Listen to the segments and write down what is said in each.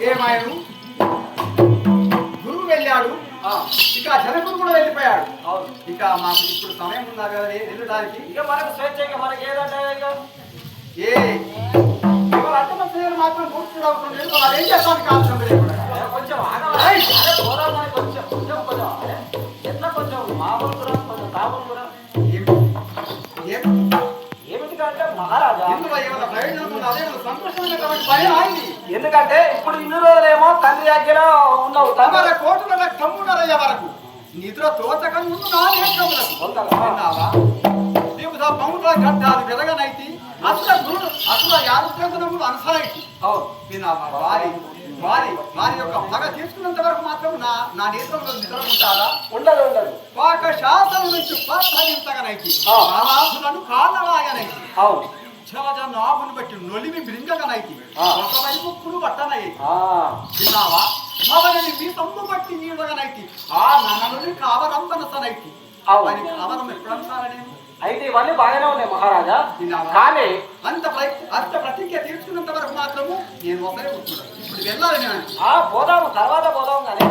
ఏమాయను గురువు వెళ్ళాడు, ఇక జనకుడు కూడా వెళ్ళిపోయాడు. ఇక మాకు ఇప్పుడు సమయం ఉన్నారు కదా వెళ్ళడానికి. ఇక మనకు స్వేచ్ఛ, మనకి ఏదంటే ఏ అర్థమవుతుంది మాత్రం పూర్తి అవసరం లేదు. వాళ్ళు ఏం చేస్తాను కాల్సిన కొంచెం పోదామని కొంచెం కొంచెం కొంచెం ఎట్లా కొంచెం మామూలు కూడా కొంచెం కామూలు కూడా ఏమిటికంటే మహారాజా ఎందుకంటే ఇప్పుడు ఇన్ని రోజులేమో తండ్రి దగ్గర ఉన్నావు, తమ కోటుల తమ్ముడయ్యే వరకు నిద్ర తోచక ముందు పౌరుల గడ్డాలు వెలగనైతి అసలు యారుద్రములు అనుసరైతి. వారి వారి వారి యొక్క పగ తీసుకున్నంత వరకు మాత్రం నా నేత్రంలో నిద్ర ఉంటారా? ఉండదు ఉండదు. పాక శాసనం నుంచి ప్రోత్సహించగనైతి, మహాసులను కారణలాగనైతి, నాభుని బట్టి నొలిమి బృంగగనైతి, ఒకవైపు కుడు పట్టనైతి. విన్నావా? అవని మీ తమ్ము బట్టి నీడగనైతి, ఆ నన్ను కావరంపనసనైతి. కావరం ఎప్పుడంటారా? అయితే ఇవన్నీ బాగానే ఉన్నాయి మహారాజా, కానీ అంత ప్రతిజ్ఞ తీర్చుకున్నంత వరకు మాత్రము నేను ఒకరే కూర్చున్నాను. ఇప్పుడు వెళ్ళాలి. పోదాము, తర్వాత పోదాము. కానీ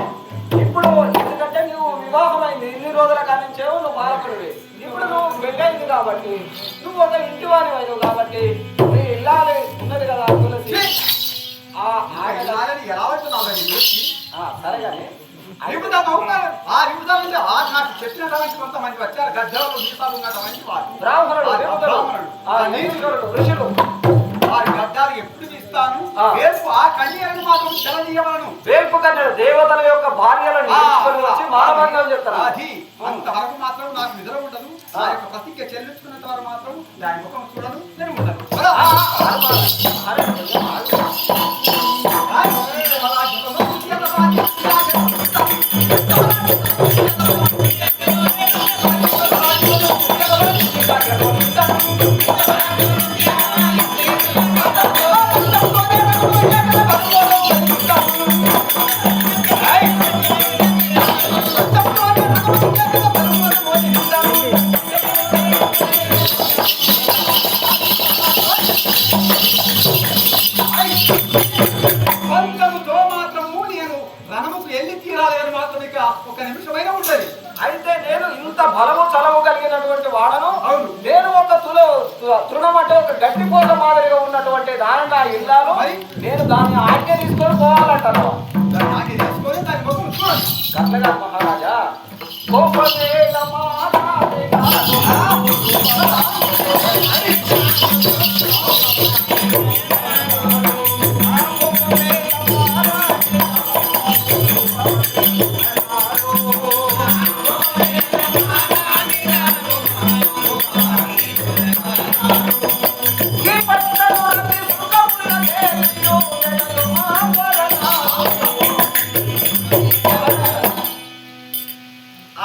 ఇప్పుడు ఎందుకంటే నువ్వు వివాహం అయింది, ఇన్ని రోజుల కాడి నుంచేవో నువ్వు బాలకుడివి. ఇప్పుడు నువ్వు వెళ్ళైంది కాబట్టి నువ్వు ఒక ఇంటి వారి అయినావు కాబట్టి నీ ఇల్లాలి ఉన్నది కదా తులసి. ఎలా అవుతున్నావు? సరే కానీ నాకు చెప్పినటువంటి కొంతమంది వచ్చారు, గడ్డలు మీసాలు ఉన్నటువంటి వారు బ్రాహ్మణుడు, ఋషులు. వారి గడ్డాలు ఎప్పుడు తీస్తాను, వేర్పు ఆ కళ్యాణి మాత్రం తెలనీయవలను. వేర్పు కన్యలు దేవతల యొక్క భార్యలను వచ్చి మానవంతం చెప్తారు. అది అంతవరకు మాత్రం నాకు నిద్ర ఉండదు. నా యొక్క ప్రతిజ్ఞ చెల్లించుకున్నంత వరకు మాత్రం దాని ముఖం చూడను, నేను ఉండను. అయితే నేను ఇంత బలము చలము కలిగినటువంటి వాడను. నేను ఒక తృణం అంటే ఒక గడ్డి పోత మాదిరిగా ఉన్నటువంటి దాని ఇల్లాను నేను దాన్ని ఆజ్ఞ తీసుకొని పోవాలంటాను. కర్ణగా మహారాజా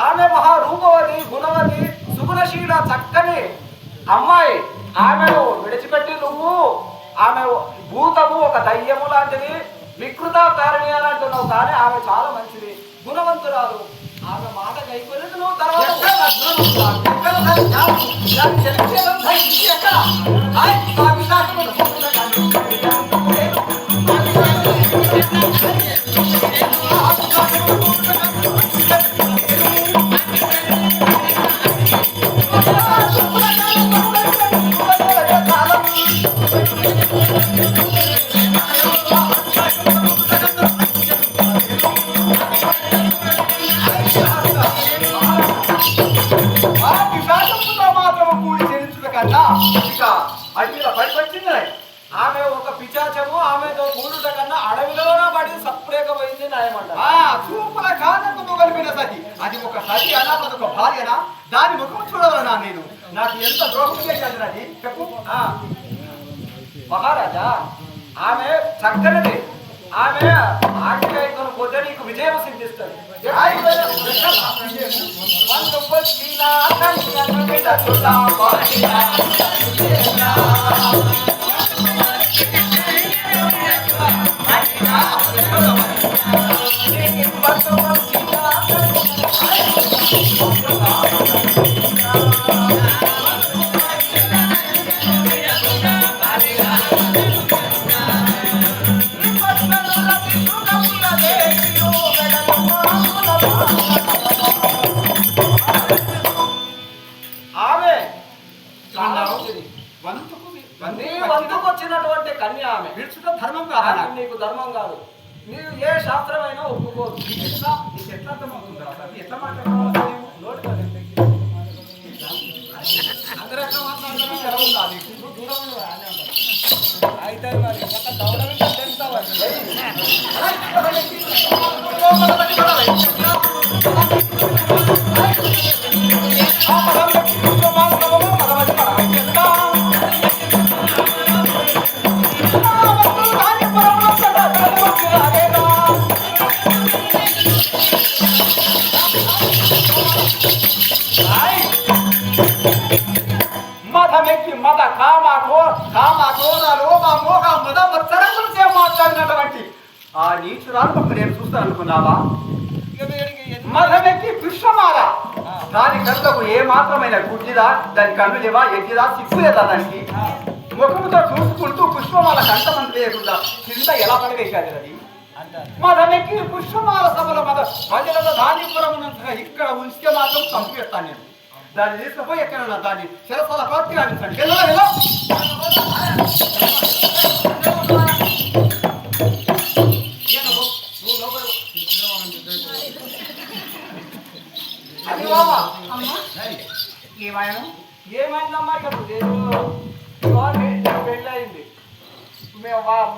ఆమె మహారూపవతి, గుణవతి, సుగుణశీల, చక్కని అమ్మాయి. ఆమెను విడిచిపెట్టి నువ్వు ఆమె భూతము, ఒక దయ్యము లాంటిది, వికృత కారణి అని అంటున్నావు. కానీ ఆమె చాలా మంచిది, గుణవంతురాలు. ఆమె మాట కైపోయినట్టు నువ్వు తర్వాత ఆమె ఒక పిచాచము, ఆమెతో కూడుట కన్నా అడవిలోనే పడి సప్రేకమైంది న్యాయమంట. చూపుల కారణంతో కలిపిన సతి అది ఒక సతి అనా, ఒక భార్యనా? దాని ముఖం చూడవలనా నేను? నాకు ఎంత ద్రోహం చేశాను అది చెప్పు. మహారాజా ఆమె చక్కనిది, ఆమె ఆజ్ఞ పోతే నీకు విజయం సిద్ధిస్తుంది. వచ్చినటువంటి కన్య ఆమె. విడుచుట ధర్మం కాదా? నీకు ధర్మం కాదు. నీవు ఏ శాస్త్రమైనా ఒప్పుకోదు. నీకు ఎట్లా అర్థమవుతుందా? ఎట్లా మాట్లాడుతున్నావు? అందరూ ఎట్లా మాట్లాడుతున్నా తెలవుందా నీకు? దూరం అయితే మరి దౌడమే తెలుస్తావా? మాట్లాడినటువంటి ఆ నీచురాలు ఒక నేను చూస్తాను అనుకున్నావా? మధమెక్కి పుష్పమాల దాని కళ్ళకు ఏ మాత్రమైన గుడ్డిదా, దాని కన్ను లేవా, ఎగ్గిదా, సిగ్గు లేదా దానికి? ముఖముతో చూసుకుంటూ పుష్పమాల కంటమంది లేకుండా కింద ఎలా పడవేశాది అది? మధమెక్కి పుష్పమాల సభల మధ్యలో దానిపురమునంతగా ఇక్కడ ఉంచితే మాత్రం చంపేస్తాను నేను. దాన్ని తీసుకుపోయి ఎక్కడన్నా దాన్ని శిరసాల పార్టీ ఆడించండి. అది బాబా ఏమాయను? ఏమైందమ్మా? ఇక్కడ పెళ్ళి అయింది.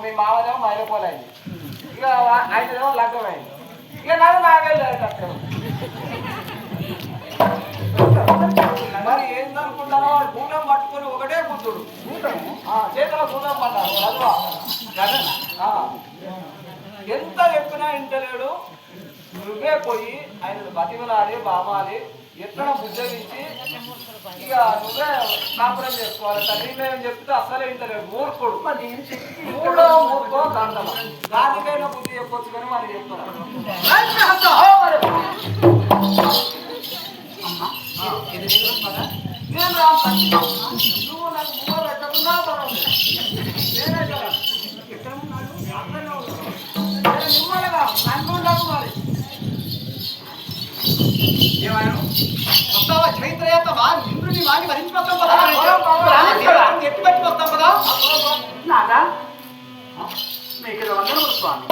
మీ మామదేమో మైలపోలైంది. ఇక ఆయనదేమో లగ్గమైంది. ఇక నాకు నాగలేదు అక్కడ. మరి ఏందనుకుంటానో వాడు గూటం పట్టుకొని ఒకటే కూతుడు చేతిలో గూటం పడ్డాడు. చదువా ఎంత చెప్పినా ఇంటలేడు. నువ్వే పోయి ఆయన బతిమలాలి బామాలి ఎక్కడ బుద్ధగించి ఇక నువ్వే కాపురం చేసుకోవాలి. తల్లి మేము చెప్తే అసలే ఇంటలేడు. మూర్ఖుడు మూడో మూర్ఖో కాంతమా దానికైనా బుద్ధి చెప్పొచ్చు కానీ మనం చెప్తున్నాం. నేను రాస్తాను. నువ్వు నాకు మూల పెట్టకుండా పర్వాలేదు. నేనే కదా ఎక్కడ ఉన్నాడు? అక్కడనే ఉన్నాడు. నేను నిమ్మలుగా అనుకుంటాను. మరి ఏమాయను? వస్తావా? చైత్రయాత్రవా? ఇంద్రుని వాడిని వరించిపోతాం కదా, ఎట్టి పట్టి వస్తాం కదా. నాదా మీకు వందనములు స్వామి.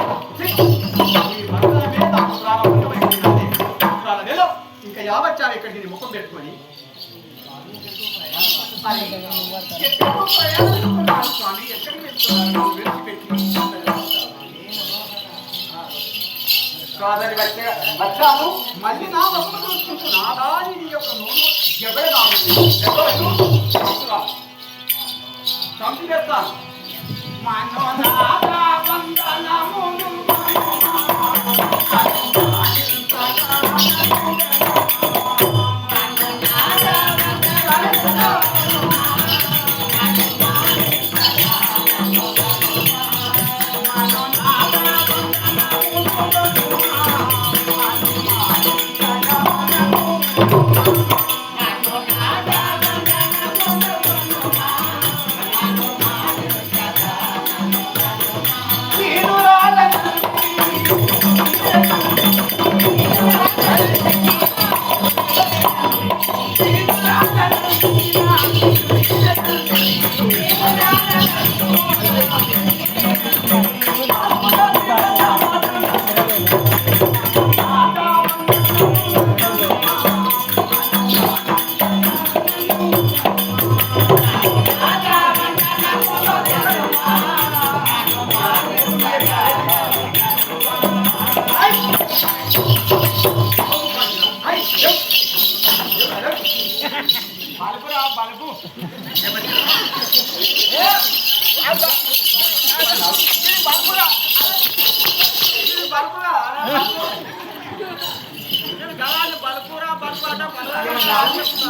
ఇంకా యావచ్చావు ఇక్కడికి నీ ముఖం పెట్టుకొని స్వామి ఎక్కడికి వెళ్తున్నాను విడిచిపెట్టి కాదని వచ్చాము. మళ్ళీ నా వస్తువు చూసుకుంటున్నా దాని నీ యొక్క నోరు ఎవరే చంపివేస్తాను.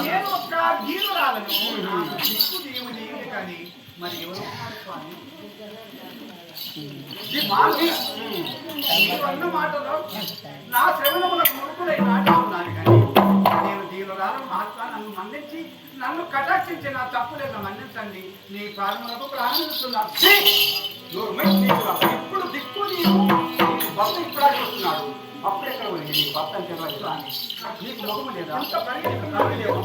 నేను ఒక్క గీరు రాలను దిక్కు దేవుని కానీ మరి ఎవరు స్వామి అన్న మాటలో నా శ్రవణములకు ముడుకులై నాటుకున్నాను కానీ నేను దీనురాలు మహాత్మా నన్ను మన్నించి నన్ను కటాక్షించి నా తప్పులేక మన్నించండి. నీ ప్రాణములకు ప్రారంభిస్తున్నాను. ఇప్పుడు దిక్కు నీవు భక్త ఇప్పుడు వస్తున్నాడు. అప్పుడు ఎక్కడ పోయింది నీ భక్త అంటే నీకు ముఖము లేదా? అంత పని లేవు.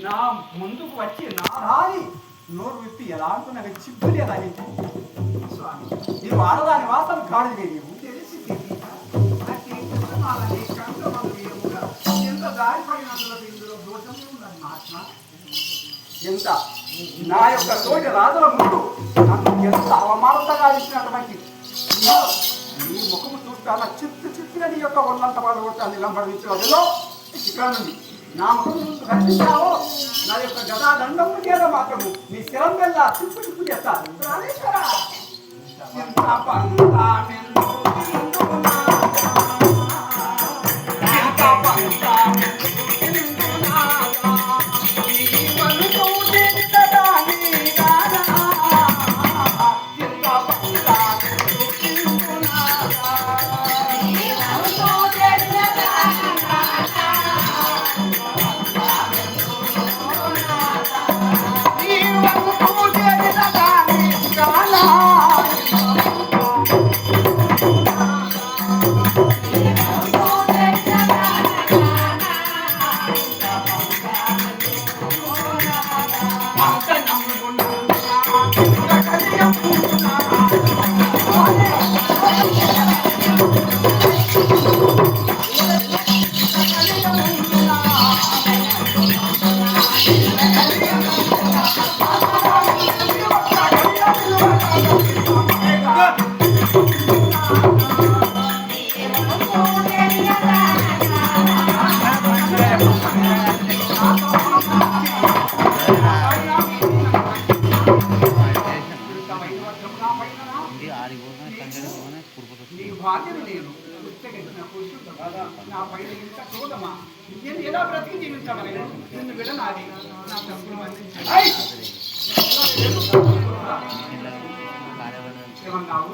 నా ముందుకు వచ్చి నా రాని నోరు విప్పి ఎలా అంటున్నా చిప్పులు ఎలా స్వామి నీవు ఆడదాని వాసన కాదు నీవు తెలిసి ఎంత దారిపడినందులో ఇందులో దోషం ఉందని ఆత్మ ఎంత నా యొక్క తోటి రాజుల ముందు నన్ను ఎంత అవమానంగా ఇచ్చినటువంటి నీ ముఖము చూస్తాను చిత్తుగా నీ యొక్క ఒళ్ళంత పడగొట్టాను నిలంబడించలో ఇక్కడ నుండి నా ముఖం రక్షిస్తావో నా యొక్క గదాదండము చేత మాత్రము నీ శిరం వెళ్ళా చిప్పు చేస్తాను నా పైన ఇంత క్రోధమా నేను ఎలా బ్రతికి జీవించమని నిన్ను విడనాడి నా తప్పులు ఏమన్నావు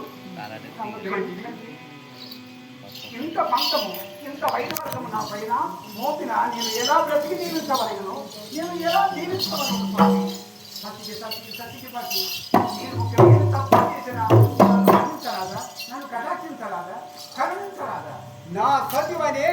ఇంత పంటము ఇంత వైద్యవర్గము నా పైన మోపిన నేను ఎలా బ్రతికి జీవించవలను నేను ఎలా జీవించవలను స్వామి సతికి పట్టి నేను ముఖ్యమైన తప్పు చేసిన కరుణించరాదా నన్ను కటాక్షించరాదా కరుణించరాదా నా సతివనే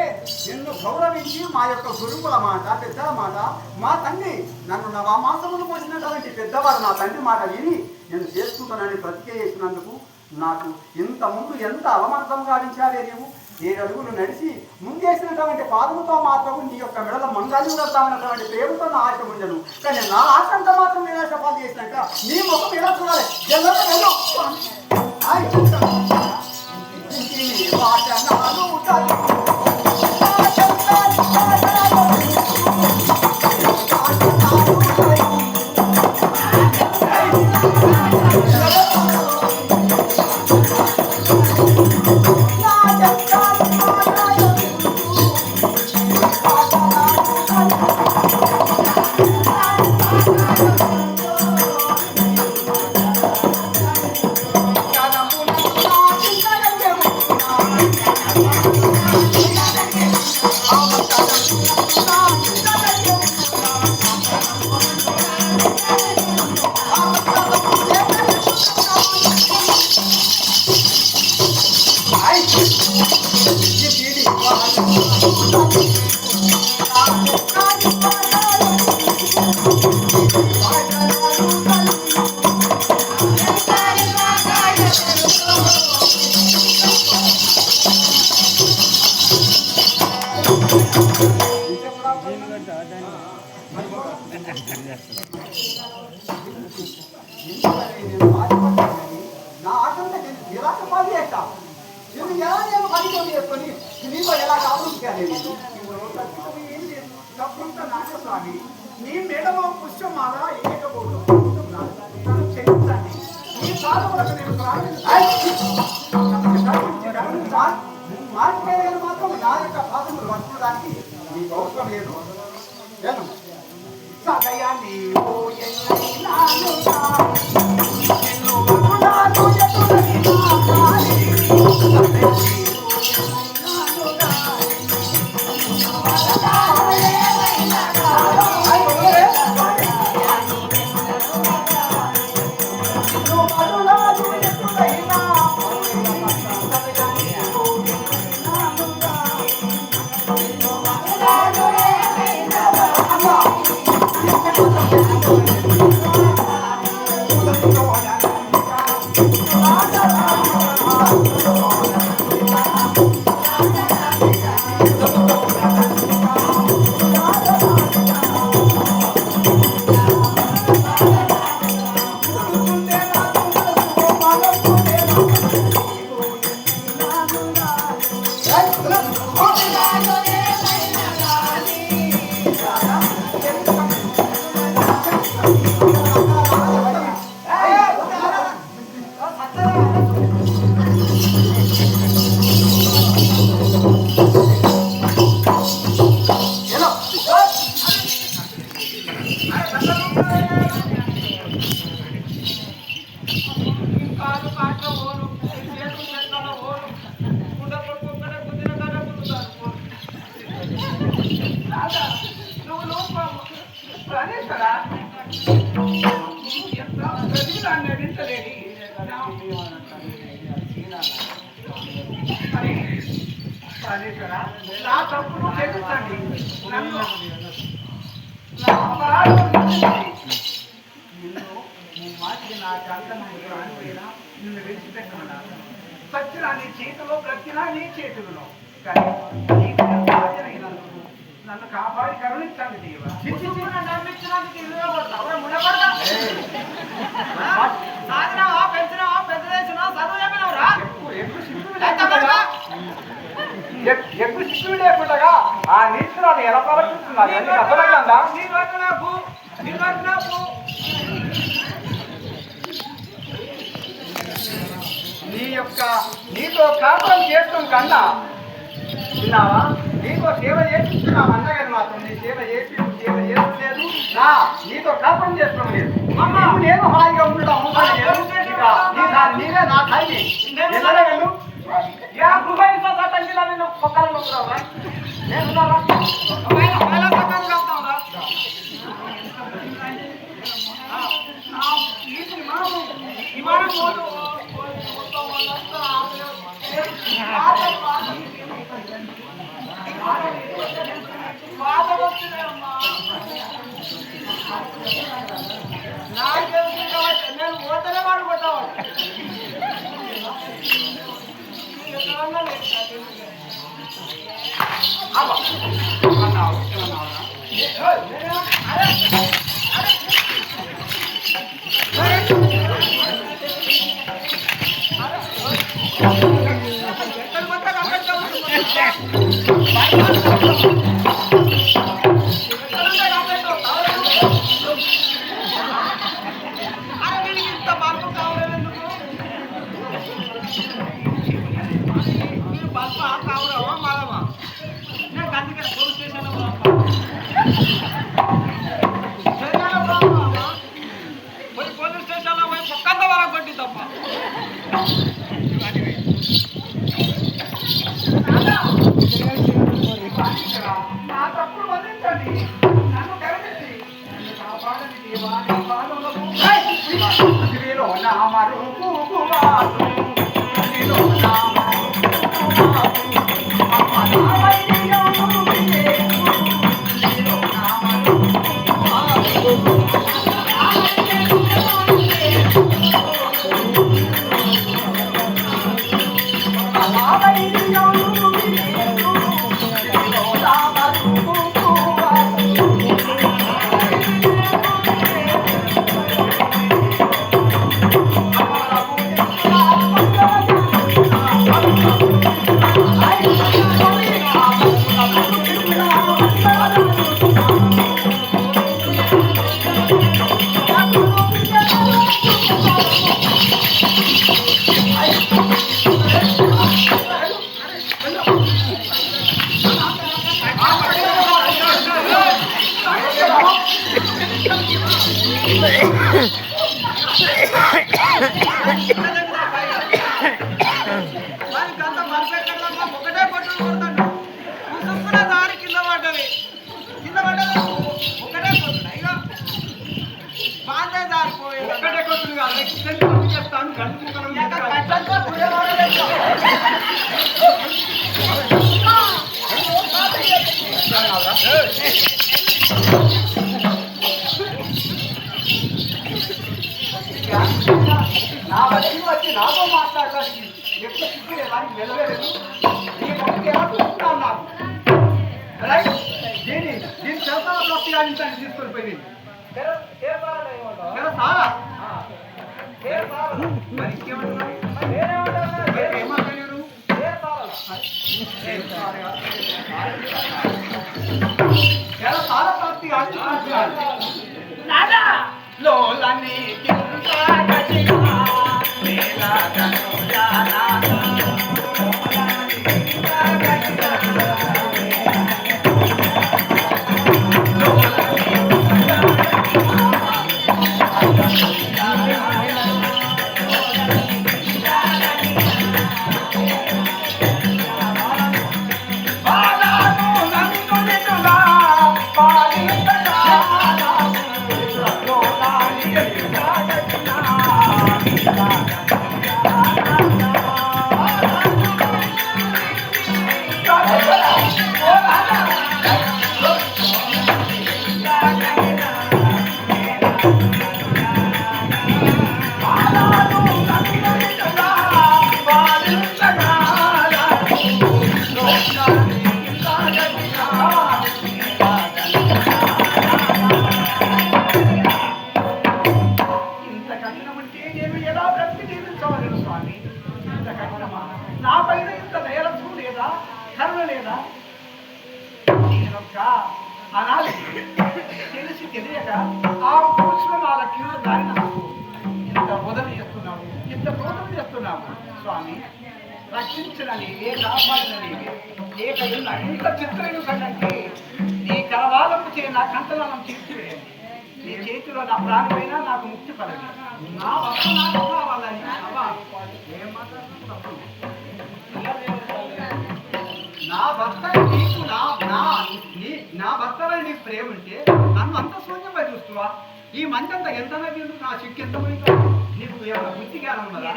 నిన్ను గౌరవించి మా యొక్క గురువుల మాట పెద్దల మాట మా తండ్రి నన్ను నవమాసములు పోసినటువంటి పెద్దవారు నా తండ్రి మాట విని నేను చేసుకుంటానని ప్రతిజ్ఞ చేసినందుకు నాకు ఇంత ముందు ఎంత అవమానం గావించావే నీవు 7 అడుగులు నడిచి ముందేసినటువంటి పాదముతో మాత్రం నీ యొక్క మెడల మంగాలి వెళ్తామన్నటువంటి ప్రేమతో నా ఆశ ఉండను కానీ నా ఆశ అంతా మాత్రం నిరాశపాలు చేసినాక నీ ముఖం ఎలా చూడాలి నా ఆటంటే ఎలా చెప్పాలి అట్ట నేను ఎలా నేను పరిచయం చేసుకొని నీతో ఎలా కావచ్చు తప్పుంటా నాన్న స్వామి నీ మేడలో పుష్పమాల ఏకపోవడం నన్ను క్షమించండి నీ సాధువులకు నేను మాట్లాడేది మాత్రం నా యొక్క సాధనలు వర్తించడానికి నీకు అవసరం లేదు నేను సదయా నీవు ఎన్నైనానుగా నిన్ను వదులాను ఎదురైనా కాని సదయా నా తప్పును క్షమించండి. నన్ను నా అపరాధం మాటి నా కంటనంలో అనిపోయినా నిన్ను విడిచిపెట్టమన్నాను. సచ్చినా నీ చేతిలో బ్రతికినా నీ చేతుల్లో కానీ నీకు ఎంత హాజరైనందుకు నన్ను కాపాడి కరుణించండి దేవా. నమ్మించినందుకు ఇల్లు కొడతావు మునపడతా సాధినావా పెంచినావా పెద్ద చేసినా చదువు చెప్పినవురా ఎక్కువ శిశువు లేకుండా ఆ నీచురాలు ఎలా ప్రవర్తిస్తున్నారు అర్థమైందా? నీతో కాపురం చేస్తాం కన్నా విన్నావా? నీతో సేవ చేస్తున్నాం అన్నగారు మాత్రం నీ సేవ చేస్తలేదు నీతో కాపురం చేస్తాం లేదు. నేను హాయిగా ఉండడం నీవే నా ఖాళీ వెళ్ళు. నేను ఓటనే వాడుకుంటావు పోలీస్ స్టేషన్లో పోయి పక్కంత వరకు కొట్టి తప్ప నా తప్పుడు వదిలించండి. నన్ను కరుణించి నన్ను కాపాడండి దేవా. నీ పాదములకు I ఒకటే కొట్టు కొడతాడు ముసుక్కున దారి కింద పడ్డది ఒకటే కొట్టుడు ఇక బాగా దారిపోయేది ఒకటే కొట్టుడు కాదు చేస్తాను నా వచ్చి నాతో మాట్లాడడానికి ఎప్పుడు చిక్కులే వారికి వెళ్ళలేదు నీ మొక్కకి ఎలా చూస్తున్నాను నాకు దీని చేస్తాన ప్రాప్తి గారించాన్ని తీసుకొని పోయింది సారా మరి ఏమంటున్నారు సారా ప్రాప్తి లోలని నా పైన ఇంత నేరత్వం లేదా కరుణ లేదా అనాలి తెలిసి తెలియక ఆ పురుషుల కింద దారి నాకు ఇంత బోధన చేస్తున్నావు ఇంత బోధన చేస్తున్నావు స్వామి రక్షించిన నీవే కాపాడిన నీవే ఏకైనా ఇంత చిత్రహింసంటే నీ కరవాలకు చే నా కంటలను తీర్చివే నీ చేతిలో నా ప్రాణమైనా నాకు ముక్తి పడదు నా భర్త నాకు కావాలని అవ్వా ఏం మాట్లాడుతున్నావు నా భర్త నీకు నా భర్తలో నీకు ప్రేమ ఉంటే నన్ను అంత శూన్యంగా చూస్తువా ఈ మంచి అంత ఎంత నవ్వింది నా చిక్కు ఎంత పోయిందో నీకు ఏమైనా బుద్ధి జ్ఞానం ఉన్నదా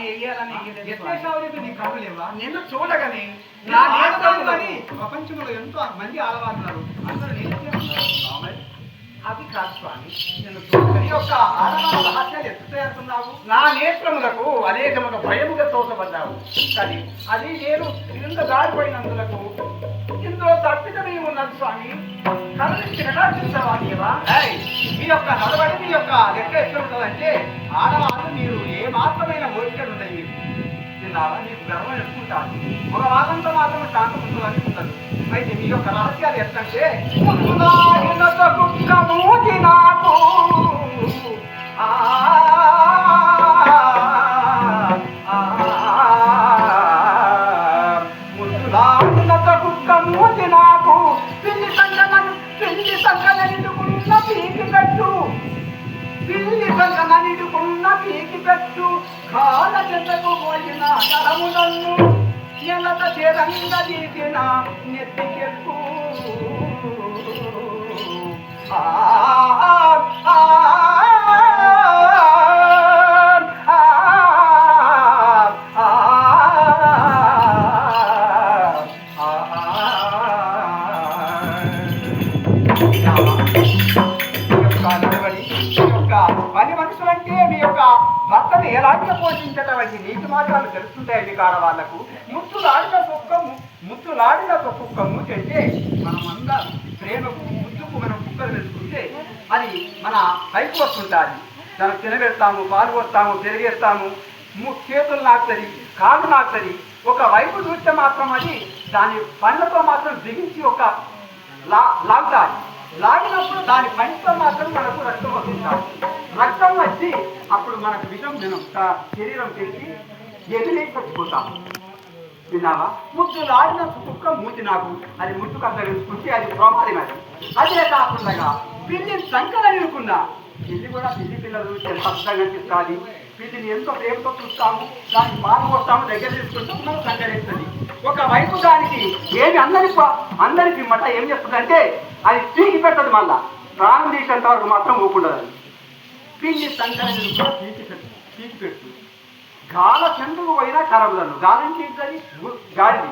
నీ కళ్ళు లేవా నిన్ను చూడగానే నా నేర్చుకోని ప్రపంచంలో ఎంతో మంది ఆడవాళ్ళన్నారు అందరూ నేర్చుకున్నారు అది కాదు స్వామి నేను చూడని యొక్క ఆడవాళ్ళ రహస్యాలు ఎత్తుతున్నావు నా నేత్రములకు అనేకముగా భయముగా తోసబడ్డావు కానీ అది నేను క్రింద దారిపోయినందులకు ఇందులో తప్పితమే ఉన్నది స్వామి కరుణించి కటాక్షించావా నీవా మీ యొక్క నడవడి మీ యొక్క లెక్క ఎట్లుంటుందంటే ఆడవాళ్ళు మీరు ఏ మాత్రమైన ఓపికలు ఉన్నాయి మీకు తిన్నావా నీకు గర్వం ఎత్తుకుంటాను ఒక వాదంతో మాత్రం శాంతం ఉంటుందని ఉండదు అయితే మీ యొక్క రహస్యాలు ఎట్లంటే నాకు ముద్దులాడినంత కుక్క మూతి నాకు పిల్లి సంకలనిడుకున్న పీకి పెట్టు పిల్లి సంకలనిడుకున్న పీకి పెట్టు కాల చెంతకు పోయిన కరము నన్ను ఎలత చేరంగా తీసిన నెత్తికెట్టు పని మనుషులంటే మీ యొక్క భర్తను ఎలాంటి పోషించటం వంటి నీతి మార్గాలు తెలుస్తుంటాయి మీకు ఆడవాళ్లకు ముత్తులాడిన కుక్క మూతంటే మనం అందరం ప్రేమకు ముద్దుకు మనం కుక్కలు తెలుసుకుంటే అది మన పైకి వస్తుంటుంది దానికి తినబెడతాము పాలు వస్తాము పెరిగేస్తాము చేతులు నాకుతుంది కాళ్ళు నాకుతుంది ఒక వైపు చూస్తే మాత్రం అది దాని పండ్లతో మాత్రం దిగించి ఒక లాగుతాయి లాగినప్పుడు దాని పంటితో మాత్రం మనకు రక్తం వస్తుంటారు రక్తం వచ్చి అప్పుడు మనకు విషం శరీరం తెచ్చి ఎదిరి చచ్చిపోతాము విన్నావా ముద్దులాడిన కుక్క మూతి నాకు అది ముద్దు కథ తెలుసుకుంటే అది ప్రమాదం అది అదే కాకుండా పిల్లి సంకల నిలుకున్నా పిల్లి కూడా పిల్లి పిల్లలు ఎంత అర్థంగా అనిపిస్తుంది. వీటిని ఎంతో ప్రేమతో చూస్తాము, దానికి పాలు పోస్తాము, దగ్గర తీసుకుంటాము, మనం సంకరిస్తుంది. ఒకవైపు దానికి ఏమి అందరికి మట ఏం చేస్తుందంటే అది పీకి పెట్టదు, మళ్ళా ప్రాణం తీసేంత వరకు మాత్రం ఊకుండదు. పిల్లి సంకరణ పీకి పెడుతుంది. గాల చెందుకు పోయినా కరవలను, గాలిని తీస్తుంది గాలిని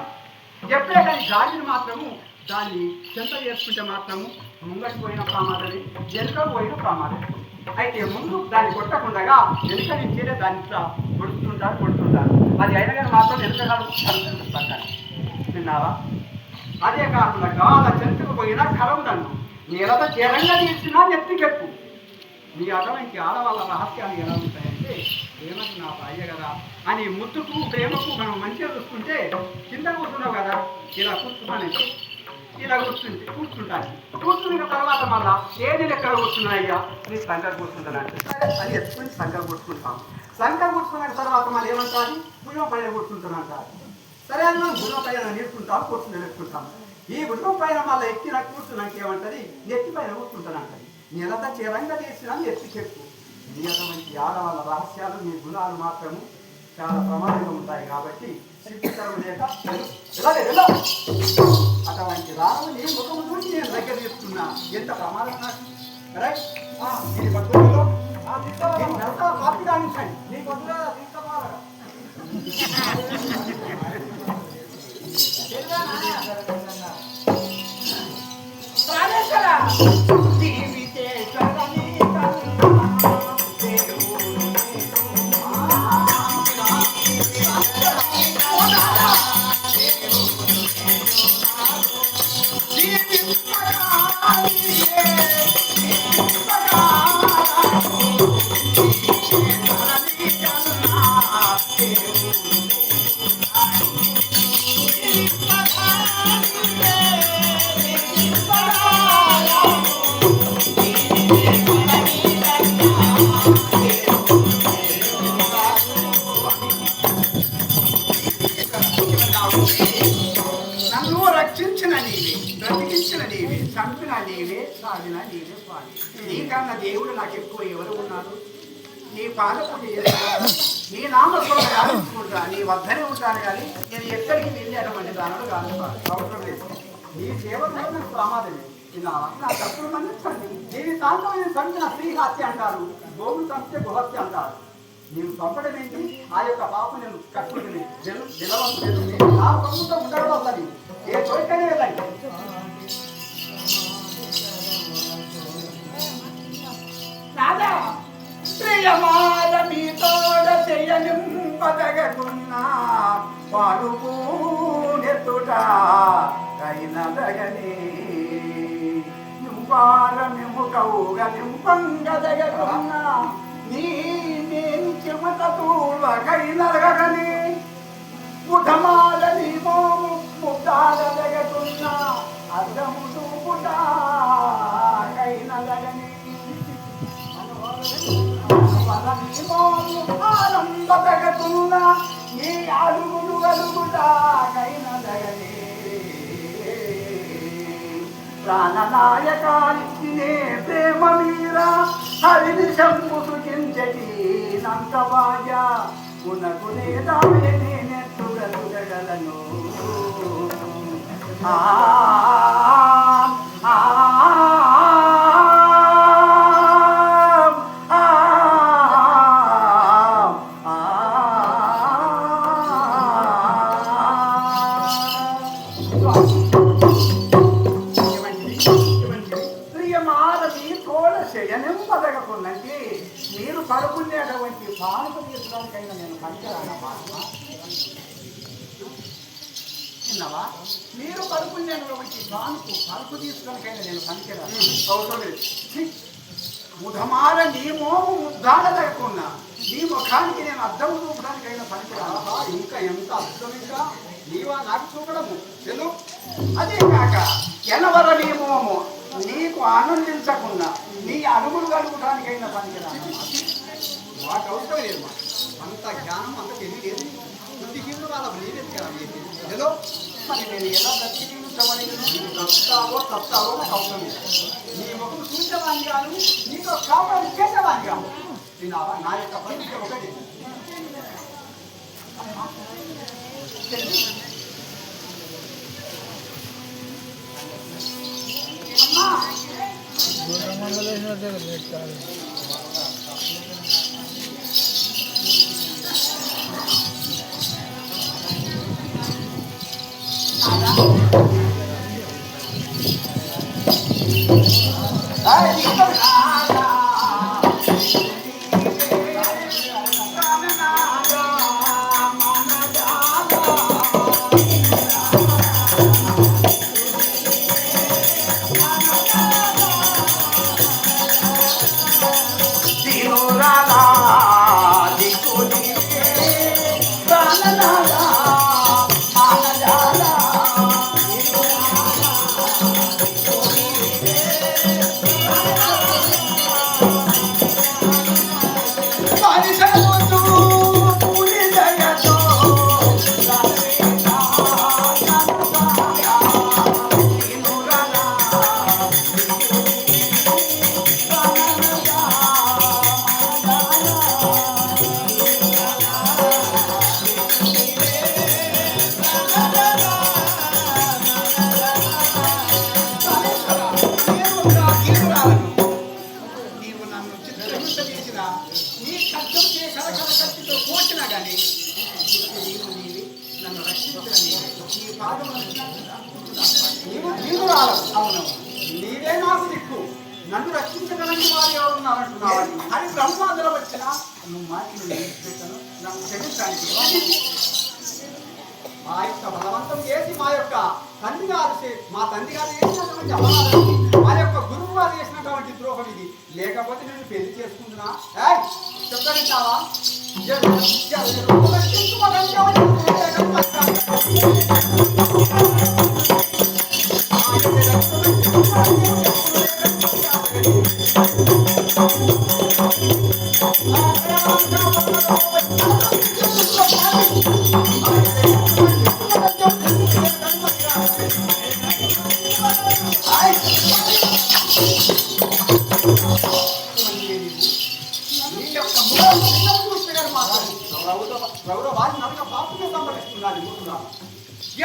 చెప్పే, కానీ గాలిని మాత్రము దాన్ని చెంత చేసుకుంటే మాత్రము ముంగటి పోయిన ప్రమాదమే, వెనుక పోయిన ప్రమాదమే. అయితే ముందు దాన్ని కొట్టకుండా వెనుక నుంచేనే దాన్ని ఇట్లా కొడుతుంటారు. అది అయినా కానీ మాత్రం వెనుకగాడు విన్నావా? అదే కాకుండా గాల చెంతకు పోయినా కరవలను, నీలత జరంగా తీసినా నెత్తికెప్పు. నీ అటువంటి ఆడవాళ్ళ రహస్యాలు ఎలా ఉంటాయంటే, ప్రేమకు నా భార్య కదా అని ముద్దుకు ప్రేమకు మనం మంచిగా చూసుకుంటే కింద కూర్చున్నావు కదా, ఇలా కూర్చున్నానంటే ఇలా కూర్చుంటాను. కూర్చున్న తర్వాత మళ్ళా ఏది ఎక్కడ కూర్చున్నాయ్యా, నీ సంకర కూర్చుంటానంటే అది ఎత్తుకుని సంకర కూర్చుంటాం. సంకర కూర్చున్న తర్వాత మళ్ళీ ఏమంటారు, భుజం పైన కూర్చుంటానంటారు. సరే అని మనం భుజం పైన నేర్చుకుంటాం, కూర్చుంటాం. ఈ భుజం పైన మళ్ళీ ఎక్కిన కూర్చున్నాక ఏమంటది, నెత్తి పైన కూర్చుంటానంటది. నీలత చీరంగా తీసినా ఎత్తి చెప్పు. నీ అటువంటి ఆడవాళ్ళ రహస్యాలు, నీ గుణాలు మాత్రము చాలా ప్రమాదంగా ఉంటాయి. కాబట్టి సిగ్గుతరం లేక అటువంటి రాముని ముఖము చూసి నేను దగ్గర తీసుకున్నా. ఎంత ప్రమాదం నాకు రైట్. దీని పద్ధతిలో కాపీ కానించండి, నీ కొద్దిగా తీసుకోవాలి. నన్ను రక్షించిన నీవే, బ్రతికించిన నీవే, చంపిన నీవే, సాగిన నీవే స్వామి. నీకన్నా దేవుడు నాకు ఎక్కువ ఎవరు ఉన్నారు? నీ పాదపూజ చేస్తాను, నీ నామస్వరం గాలించుకుంటా, నీ వద్దనే ఉంటాను. కానీ నేను ఎక్కడికి వెళ్ళి అటువంటి దానిలో కాదు, అవసరం లేదు. నీ సేవలో నాకు ప్రమాదమే. నా తప్పులు మన్నించండి. దీని తాంతమైన చంపిన స్త్రీ హత్య అంటారు, గోవులు చంపితే గుహత్య అంటారు. నేను చంపడం ఏంటి? ఆ యొక్క పాపం నేను కట్టుకుని నిలవంతులేదు. నా ప్రభుత్వం ఉండడం వల్లది ఏ తోటనే వెళ్ళండి. ప్రియమాల మీ తోడ చెయ్యనింపదగకున్నా పాడుకు నెత్తుట కైనదగని నింపార నిముకవుగా నింపంగదగకున్నా నీ నేను చెమట తూవకైనదగని ముఠమాలని మోము ముద్దాడదగకున్నా అర్థము చూపుట కైనదగని ఆనందగతున్న ఈ అడుగులు అడుగుటాకైనదగనే ప్రాణనాయకాలినే ప్రేమ మీర హరిని శంపు సుఖించటి నంతవాయ ఉనకునే దామే నేనెత్తుగలుగలను. శయనింపదగకున్నంటే మీరు పడుకునేటువంటి పానుపు తీసుకోవడానికైనా నేను పనికిరానా? చిన్నవా, మీరు పడుకునేటువంటి పరుపు తీసుకోవడానికైనా నేను పనికిరాను. అవసరం లేదు. ముఖమాల నీ మోము ముద్దాడదగకున్నా నీ ముఖానికి నేను అద్దము చూపడానికైనా పనికిరానా? ఇంకా ఎంత అర్థం, ఇంకా నీవా నాకు చూపడము తెలు. అదే కాక ఎనవర నీ మోము నీకు ఆనందించకుండా నీ అడుగులు కలుగుటానికైనా పనికిరాను. మాకు అవసరం లేదు. అంత జ్ఞానం అంత తెలియలేదు. బుద్ధిహీనులు వాళ్ళ నీవే కదా. మరి నేను ఎలా బ్రతికి తప్తావో నాకు అవసరం లేదు. నీ ముఖం చూసేవాడిని కాను, నీతో కాపురం చేసేవాడిని కాను. విన్నావా? నా యొక్క పరిస్థితి ఒకటి. నీవే నాకు దిక్కు, నన్ను రక్షించగలని వారు ఎవరున్నారంటున్నావు అని బ్రహ్మాండలో వచ్చిన నువ్వు మాటలు నన్ను క్షమించడానికి మా యొక్క బలవంతం చేసి మా యొక్క తండ్రి గారు చేసినటువంటి అపరాధం, మా యొక్క గురువు గారు చేసినటువంటి ద్రోహం ఇది. లేకపోతే నేను పెళ్లి చేసుకుంటున్నా చెప్పగలిగావా?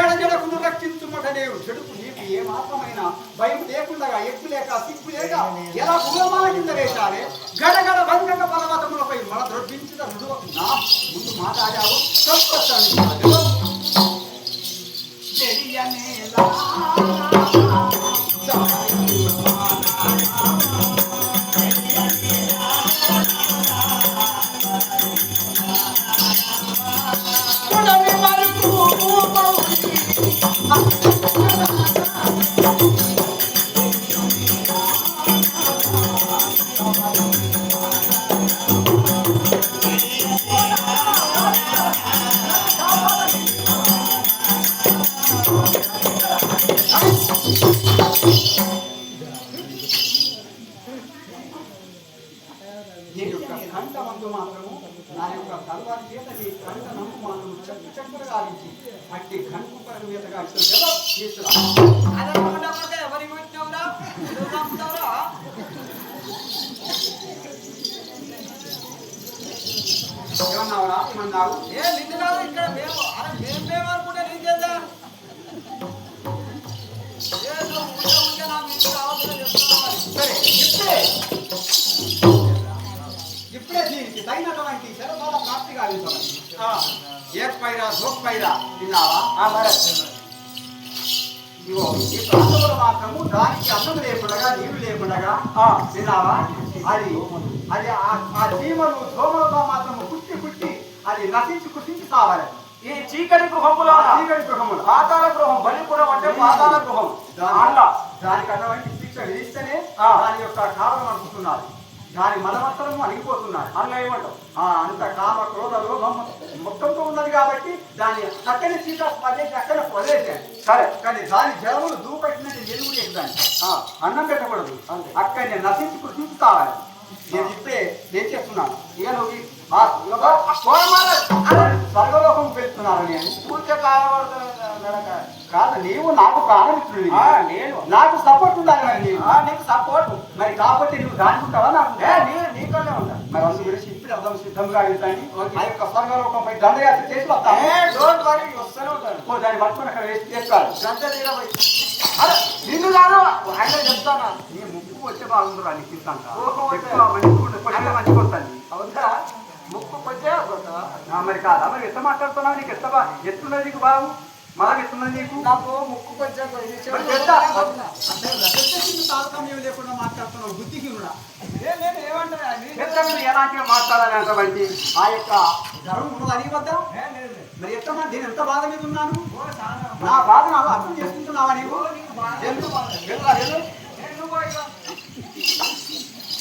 ఎడజడకును రక్షించుమటలేవు చెడుకు నీకు ఏ మాత్రమైన భయం లేకుండా ఎక్కువ లేక సిగ్గు లేక ఎలా పూలమాల కింద వేశారే గడగడ భంగక పర్వతములపై మన ద్రవ్వించిన నుడువకు నా ముందు మాట్లాడావు కంఠమందు మాత్రము నా యొక్క తలవారి చేత నీ కంఠ నమ్ము మాత్రము చక్కగా గాలించి అట్టి కంఠు పరమ మీదగా ఏమన్నావురా? ఏమన్నావు? ఏ నిన్ను కాదు ఇక్కడ మేము అనుకుంటే నీకేదా ఇప్పుడే దీనికి తగినటువంటి శరభాల ప్రాప్తి కావించమని ఏర్పైరా దోపైరా విన్నావా? ఇగో ఈ ప్రాంతంలో మాత్రము దానికి అన్నం లేకుండగా నీరు లేకుండగా విన్నావా? అది అది ఆ జీవను దోమలతో మాత్రము పుట్టి అది నశించి కుసించి కావాలి. ఈ చీకటి గృహములో పాతాళ గృహం బలిపురం అంటే పాతాళ గృహం దానికి అటువంటి శిక్ష విధిస్తేనే దాని యొక్క కారణం అనుకుంటున్నారు. దాని మలమత్తరము అణిగిపోతున్నారు. అందులో ఏమంటావు? అంత కామ క్రోధ లోభం మొత్తంతో ఉన్నది కాబట్టి దాని చక్కని సీత పదేసి అక్కడ వదిలేసాను. సరే, కానీ దాని జలములు దూపెట్టినట్టు ఎలుగుడు ఎక్కుదాన్ని అన్నం పెట్టకూడదు. అక్కడిని నశించి కృషించి కావాలి. నేను ఇప్పుడే నేను చేస్తున్నాను. ఇక నువ్వు స్వర్గలోకం పెడుతున్నాను నేను ఊరికే కాయబడుతుంది మెడక. కాదు నీవు నాకు ప్రాణమిత్రుడి నేను నాకు సపోర్ట్ ఉండాలి మరి నీవు నీకు సపోర్ట్. మరి కాబట్టి నువ్వు దాచుకుంటావా నాకు నీకనే ఉంటా. మరి అందు గురించి ఇప్పుడు అర్థం సిద్ధంగా వెళ్తాను ఆ యొక్క స్వర్గలోకంపై దండయాత్ర చేసి వస్తాను డోంట్ వరీ వస్తూనే ఉంటాను. దాన్ని పట్టుకుని అక్కడ వేసి చేసుకోవాలి గంట తీరబోయి అరే నిన్ను కాదు ఆయన చెప్తాను. నీ ముక్కు వచ్చే బాగుంటుంది నీకు తింటాను ఊహ వచ్చే. మంచిగా వస్తాను అవునా ముక్కు కొంచెం మరి కాదా మరి ఎంత మాట్లాడుతున్నావు నీకు ఎంత ఎత్తున్నది నీకు బాగు మనం ఎత్తున్నది నీకు నాకు ముక్కు కొంచెం తారతమ్యం లేకుండా మాట్లాడుతున్నావు బుద్ధిహీనుడా నేను ఏమంటున్నా ఎలాంటిగా మాట్లాడాలి అంతవంటి ఆ యొక్క గర్వం ఉన్నది అని వద్ద మరి ఎంతమంది నేను ఎంత బాధ మీద ఉన్నాను నా బాధ నాకు అర్థం చేసుకుంటున్నావా నీవు